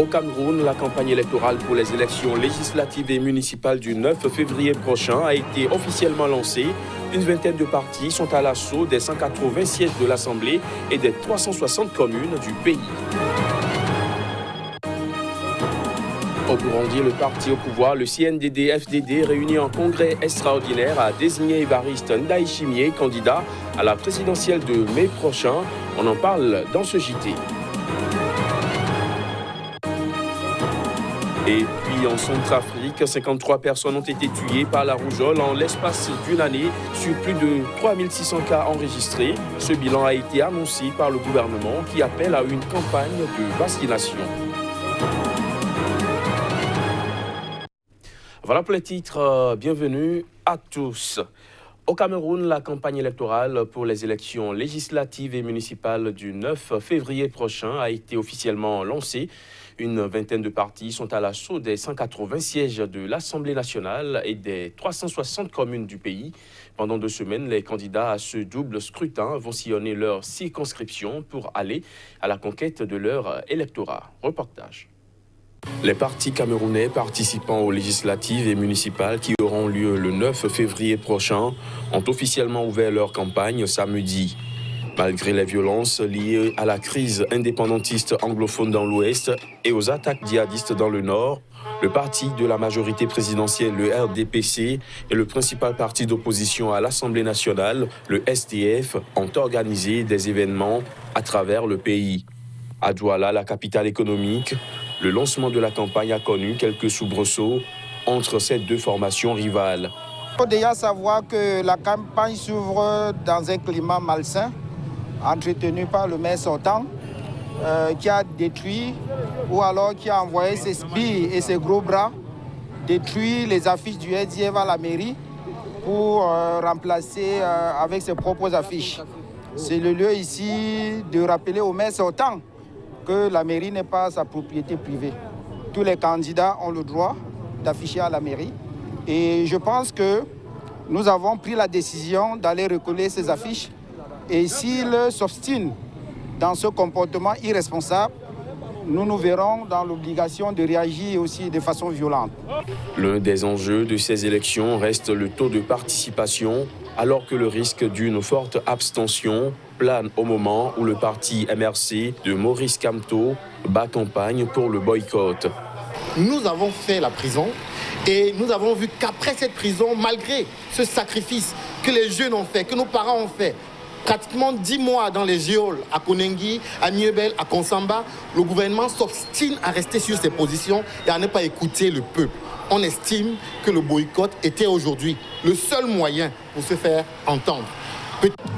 Au Cameroun, la campagne électorale pour les élections législatives et municipales du 9 février prochain a été officiellement lancée. Une vingtaine de partis sont à l'assaut des 180 sièges de l'Assemblée et des 360 communes du pays. Au Burundi, le parti au pouvoir, le CNDD-FDD, réuni en congrès extraordinaire, a désigné Évariste Ndayishimiye candidat à la présidentielle de mai prochain. On en parle dans ce JT. Et puis en Centrafrique, 53 personnes ont été tuées par la rougeole en l'espace d'une année sur plus de 3600 cas enregistrés. Ce bilan a été annoncé par le gouvernement qui appelle à une campagne de vaccination. Voilà pour les titres. Bienvenue à tous. Au Cameroun, la campagne électorale pour les élections législatives et municipales du 9 février prochain a été officiellement lancée. Une vingtaine de partis sont à l'assaut des 180 sièges de l'Assemblée nationale et des 360 communes du pays. Pendant 2 semaines, les candidats à ce double scrutin vont sillonner leur circonscription pour aller à la conquête de leur électorat. Reportage. Les partis camerounais participant aux législatives et municipales qui auront lieu le 9 février prochain ont officiellement ouvert leur campagne samedi. Malgré les violences liées à la crise indépendantiste anglophone dans l'Ouest et aux attaques djihadistes dans le Nord, le parti de la majorité présidentielle, le RDPC, et le principal parti d'opposition à l'Assemblée nationale, le SDF, ont organisé des événements à travers le pays. À Douala, la capitale économique, le lancement de la campagne a connu quelques soubresauts entre ces deux formations rivales. Il faut déjà savoir que la campagne s'ouvre dans un climat malsain, entretenu par le maire sortant, qui a détruit ou alors qui a envoyé ses spies et ses gros bras détruire les affiches du SDF à la mairie pour remplacer avec ses propres affiches. C'est le lieu ici de rappeler au maire sortant que la mairie n'est pas sa propriété privée. Tous les candidats ont le droit d'afficher à la mairie. Et je pense que nous avons pris la décision d'aller recoller ces affiches. Et s'ils s'obstinent dans ce comportement irresponsable, nous verrons dans l'obligation de réagir aussi de façon violente. L'un des enjeux de ces élections reste le taux de participation, alors que le risque d'une forte abstention plane au moment où le parti MRC de Maurice Kamto bat campagne pour le boycott. Nous avons fait la prison et nous avons vu qu'après cette prison, malgré ce sacrifice que les jeunes ont fait, que nos parents ont fait, pratiquement 10 mois dans les géoles à Konengi, à Niebel, à Konsamba, le gouvernement s'obstine à rester sur ses positions et à ne pas écouter le peuple. On estime que le boycott était aujourd'hui le seul moyen pour se faire entendre.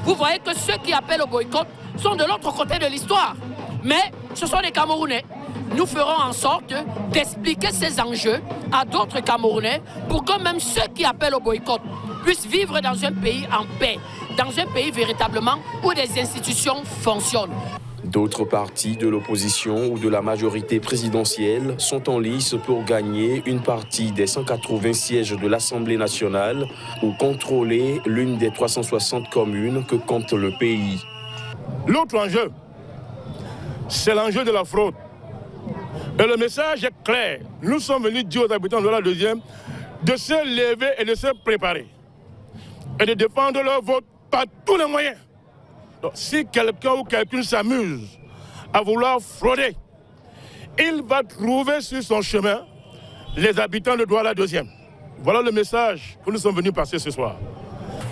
Vous voyez que ceux qui appellent au boycott sont de l'autre côté de l'histoire. Mais ce sont des Camerounais. Nous ferons en sorte d'expliquer ces enjeux à d'autres Camerounais pour que même ceux qui appellent au boycott puissent vivre dans un pays en paix, dans un pays véritablement où des institutions fonctionnent. D'autres partis de l'opposition ou de la majorité présidentielle sont en lice pour gagner une partie des 180 sièges de l'Assemblée nationale ou contrôler l'une des 360 communes que compte le pays. L'autre enjeu, c'est l'enjeu de la fraude. Et le message est clair. Nous sommes venus dire aux habitants de la deuxième de se lever et de se préparer. Et de défendre leur vote par tous les moyens. Donc, si quelqu'un ou quelqu'une s'amuse à vouloir frauder, il va trouver sur son chemin les habitants de Douala deuxième. Voilà le message que nous sommes venus passer ce soir.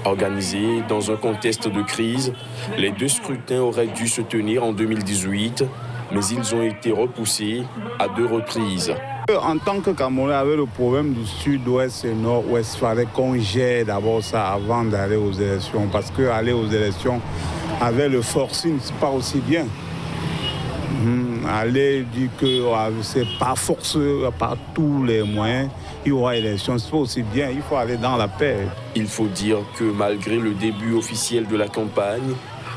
Organisés dans un contexte de crise, les 2 scrutins auraient dû se tenir en 2018, mais ils ont été repoussés à 2 reprises. En tant que Camerounais, avec le problème du sud-ouest et nord-ouest, il fallait qu'on gère d'abord ça avant d'aller aux élections. Parce qu'aller aux élections avec le forcing, c'est pas aussi bien. Aller dire que c'est pas forcé par tous les moyens, il y aura élection, c'est pas aussi bien, il faut aller dans la paix. Il faut dire que malgré le début officiel de la campagne,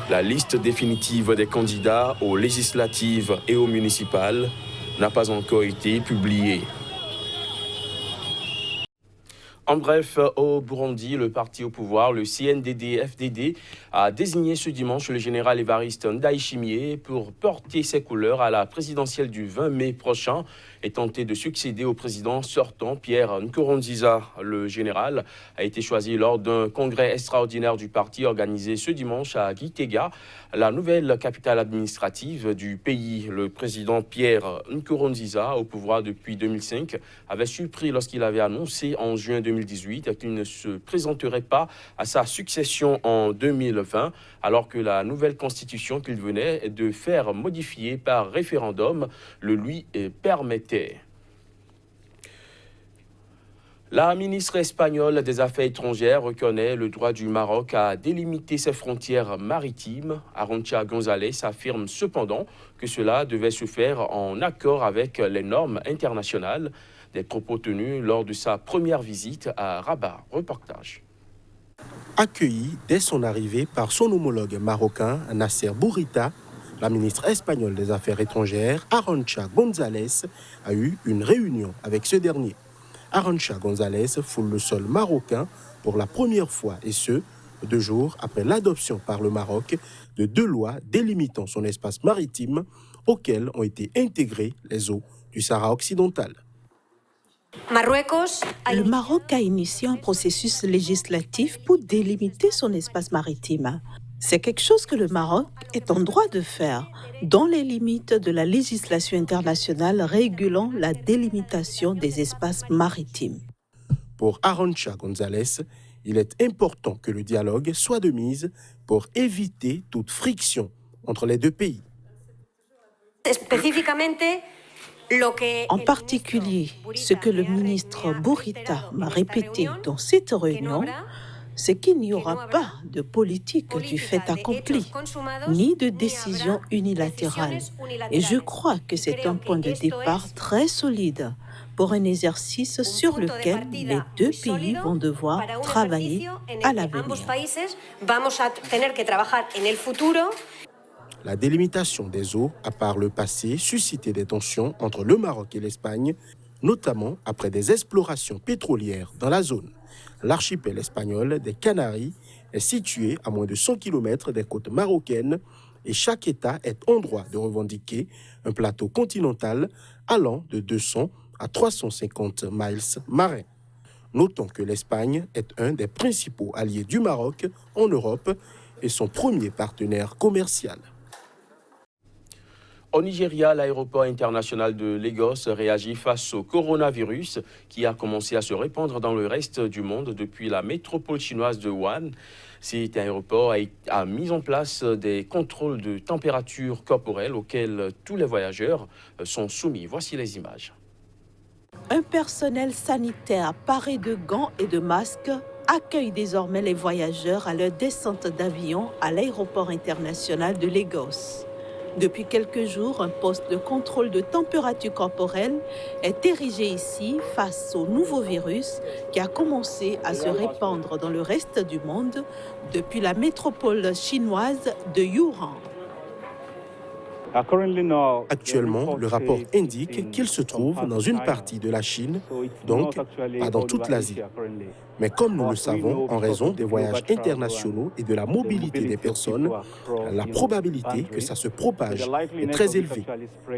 la liste définitive des candidats aux législatives et aux municipales n'a pas encore été publiée. En bref, au Burundi, le parti au pouvoir, le CNDD-FDD, a désigné ce dimanche le général Évariste Ndayishimiye pour porter ses couleurs à la présidentielle du 20 mai prochain et tenter de succéder au président sortant Pierre Nkurunziza. Le général a été choisi lors d'un congrès extraordinaire du parti organisé ce dimanche à Gitega, la nouvelle capitale administrative du pays. Le président Pierre Nkurunziza, au pouvoir depuis 2005, avait surpris lorsqu'il avait annoncé en juin 2018 qu'il ne se présenterait pas à sa succession en 2020, alors que la nouvelle constitution qu'il venait de faire modifier par référendum le lui permettait. La ministre espagnole des Affaires étrangères reconnaît le droit du Maroc à délimiter ses frontières maritimes. Arantxa González affirme cependant que cela devait se faire en accord avec les normes internationales. Des propos tenus lors de sa première visite à Rabat. Reportage. Accueillie dès son arrivée par son homologue marocain Nasser Bourita, la ministre espagnole des Affaires étrangères, Arantxa González, a eu une réunion avec ce dernier. Arantxa González foule le sol marocain pour la première fois, et ce, 2 jours après l'adoption par le Maroc de 2 lois délimitant son espace maritime auxquelles ont été intégrées les eaux du Sahara occidental. Le Maroc a initié un processus législatif pour délimiter son espace maritime. C'est quelque chose que le Maroc est en droit de faire, dans les limites de la législation internationale régulant la délimitation des espaces maritimes. Pour Arantxa González, il est important que le dialogue soit de mise pour éviter toute friction entre les 2 pays. En particulier, ce que le ministre Bourita m'a répété dans cette réunion, c'est qu'il n'y aura pas de politique du fait accompli, ni de décision unilatérale. Et je crois que c'est un point de départ très solide pour un exercice sur lequel les 2 pays vont devoir travailler à l'avenir. La délimitation des eaux a par le passé suscité des tensions entre le Maroc et l'Espagne, notamment après des explorations pétrolières dans la zone. L'archipel espagnol des Canaries est situé à moins de 100 km des côtes marocaines et chaque État est en droit de revendiquer un plateau continental allant de 200 à 350 miles marins. Notons que l'Espagne est un des principaux alliés du Maroc en Europe et son premier partenaire commercial. Au Nigeria, l'aéroport international de Lagos réagit face au coronavirus qui a commencé à se répandre dans le reste du monde depuis la métropole chinoise de Wuhan. Cet aéroport a mis en place des contrôles de température corporelle auxquels tous les voyageurs sont soumis. Voici les images. Un personnel sanitaire paré de gants et de masques accueille désormais les voyageurs à leur descente d'avion à l'aéroport international de Lagos. Depuis quelques jours, un poste de contrôle de température corporelle est érigé ici face au nouveau virus qui a commencé à se répandre dans le reste du monde depuis la métropole chinoise de Wuhan. Actuellement, le rapport indique qu'il se trouve dans une partie de la Chine, donc pas dans toute l'Asie. Mais comme nous le savons, en raison des voyages internationaux et de la mobilité des personnes, la probabilité que ça se propage est très élevée.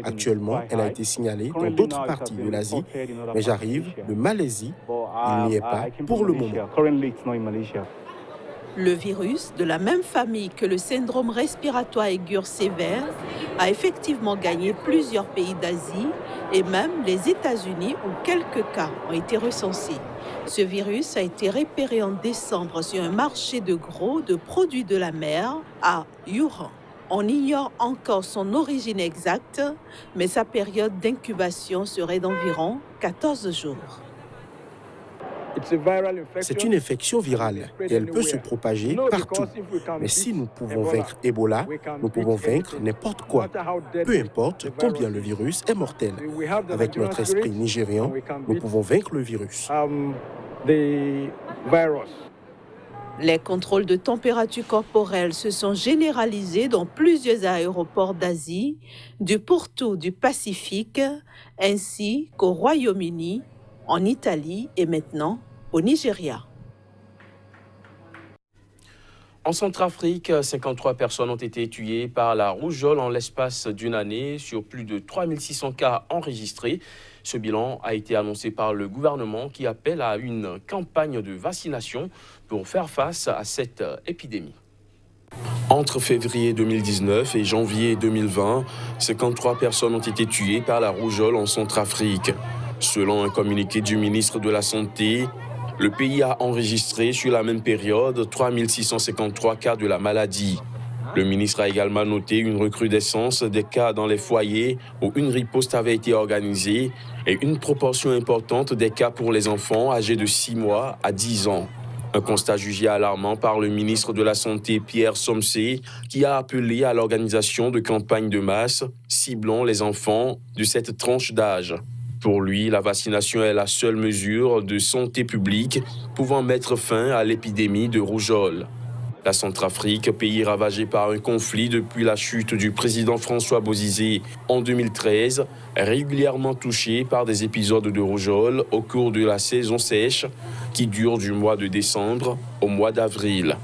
Actuellement, elle a été signalée dans d'autres parties de l'Asie, mais j'arrive de Malaisie, il n'y est pas pour le moment. Le virus, de la même famille que le syndrome respiratoire aigu sévère, a effectivement gagné plusieurs pays d'Asie et même les États-Unis où quelques cas ont été recensés. Ce virus a été repéré en décembre sur un marché de gros de produits de la mer à Wuhan. On ignore encore son origine exacte, mais sa période d'incubation serait d'environ 14 jours. C'est une infection virale et elle peut se propager partout. Mais si nous pouvons vaincre Ebola, nous pouvons vaincre n'importe quoi. Peu importe combien le virus est mortel. Avec notre esprit nigérian, nous pouvons vaincre le virus. Les contrôles de température corporelle se sont généralisés dans plusieurs aéroports d'Asie, du pourtour du Pacifique, ainsi qu'au Royaume-Uni, en Italie et maintenant au Nigeria. En Centrafrique, 53 personnes ont été tuées par la rougeole en l'espace d'une année sur plus de 3600 cas enregistrés. Ce bilan a été annoncé par le gouvernement qui appelle à une campagne de vaccination pour faire face à cette épidémie. Entre février 2019 et janvier 2020, 53 personnes ont été tuées par la rougeole en Centrafrique. Selon un communiqué du ministre de la Santé, le pays a enregistré sur la même période 3653 cas de la maladie. Le ministre a également noté une recrudescence des cas dans les foyers où une riposte avait été organisée et une proportion importante des cas pour les enfants âgés de 6 mois à 10 ans. Un constat jugé alarmant par le ministre de la Santé, Pierre Somsé, qui a appelé à l'organisation de campagnes de masse ciblant les enfants de cette tranche d'âge. Pour lui, la vaccination est la seule mesure de santé publique pouvant mettre fin à l'épidémie de rougeole. La Centrafrique, pays ravagé par un conflit depuis la chute du président François Bozizé en 2013, est régulièrement touché par des épisodes de rougeole au cours de la saison sèche qui dure du mois de décembre au mois d'avril.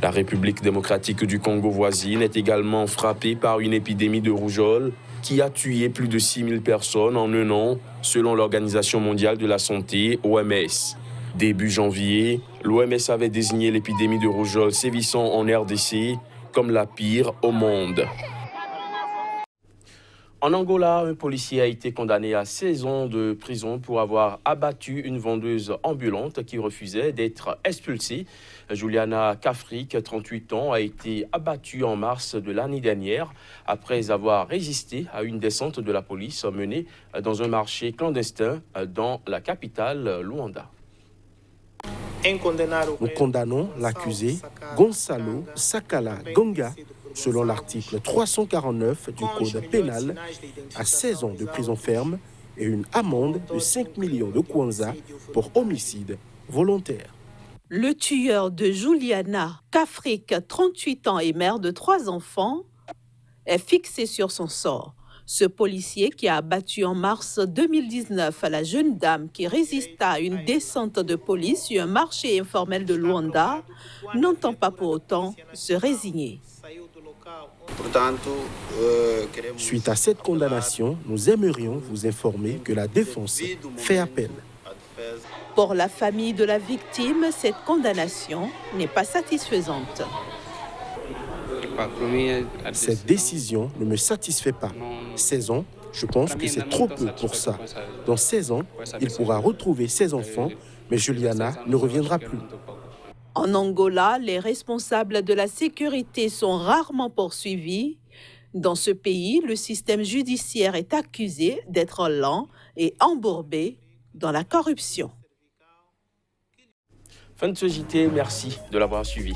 La République démocratique du Congo voisine est également frappée par une épidémie de rougeole qui a tué plus de 6000 personnes en un an, selon l'Organisation mondiale de la santé, OMS. Début janvier, l'OMS avait désigné l'épidémie de rougeole sévissant en RDC comme la pire au monde. En Angola, un policier a été condamné à 16 ans de prison pour avoir abattu une vendeuse ambulante qui refusait d'être expulsée. Juliana Kafrik, 38 ans, a été abattue en mars de l'année dernière après avoir résisté à une descente de la police menée dans un marché clandestin dans la capitale Luanda. Nous condamnons l'accusé Gonçalo Sakala Gonga, selon l'article 349 du Code pénal, à 16 ans de prison ferme et une amende de 5 millions de kwanza pour homicide volontaire. Le tueur de Juliana Kafrik, 38 ans et mère de 3 enfants, est fixé sur son sort. Ce policier qui a abattu en mars 2019 la jeune dame qui résista à une descente de police sur un marché informel de Luanda n'entend pas pour autant se résigner. Suite à cette condamnation, nous aimerions vous informer que la défense fait appel. Pour la famille de la victime, cette condamnation n'est pas satisfaisante. Cette décision ne me satisfait pas. 16 ans, je pense que c'est trop peu pour ça. Dans 16 ans, il pourra retrouver ses enfants, mais Juliana ne reviendra plus. En Angola, les responsables de la sécurité sont rarement poursuivis. Dans ce pays, le système judiciaire est accusé d'être lent et embourbé dans la corruption. Fin de ce JT, merci de l'avoir suivi.